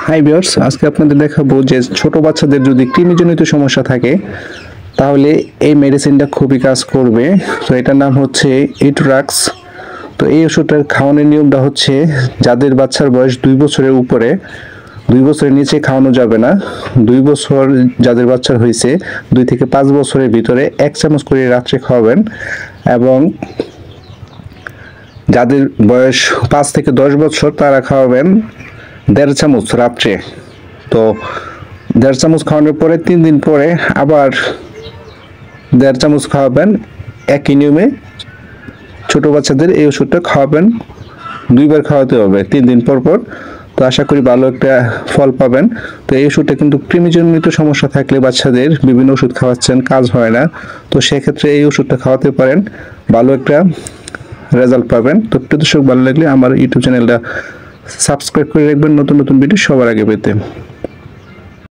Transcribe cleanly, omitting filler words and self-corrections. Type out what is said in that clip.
Hi viewers, আজকে আপনাদের দেখাবো যে ছোট বাচ্চাদের যদি কৃমিজনিত সমস্যা থাকে তাহলে এই মেডিসিনটা খুবই কাজ করবে। তো এটার নাম হচ্ছে ইটরাক্স। তো এই ওষুধটার খাওয়ানোর নিয়মটা হচ্ছে যাদের বাচ্চার বয়স 2 বছরের উপরে, 2 বছরের নিচে খাওয়ানো যাবে না। 2 বছর যাদের বাচ্চার হয়েছে 2 থেকে 5 বছরের ভিতরে 1 চামচ করে রাত্রে খাওয়াবেন, এবং যাদের বয়স 5 থেকে 10 বছর তারা খাওয়াবেন 1.5 চামচ রাত্রে। তো 1.5 চামচ খাওয়ানোর পরে 3 দিন পরে আবার 1.5 চামচ খাওয়াবেন। একই নিয়মে ছোট বাচ্চাদের এই ওষুধটা খাওয়াবেন, 2 বার খাওয়াতে হবে 3 দিন পর পর। তো আশা করি ভালো একটা ফল পাবেন। তো এই ওষুধটা কিন্তু কৃমিজনিত সমস্যা থাকলে বাচ্চাদের বিভিন্ন ওষুধ খাওয়াচ্ছেন, কাজ হয় না, তো সেক্ষেত্রে এই ওষুধটা খাওয়াতে পারেন, ভালো একটা রেজাল্ট পাবেন। তো প্রিয় দর্শক, ভালো লাগলে আমার ইউটিউব চ্যানেলটা সাবস্ক্রাইব করে রাখবেন নতুন নতুন ভিডিও সবার আগে পেতে।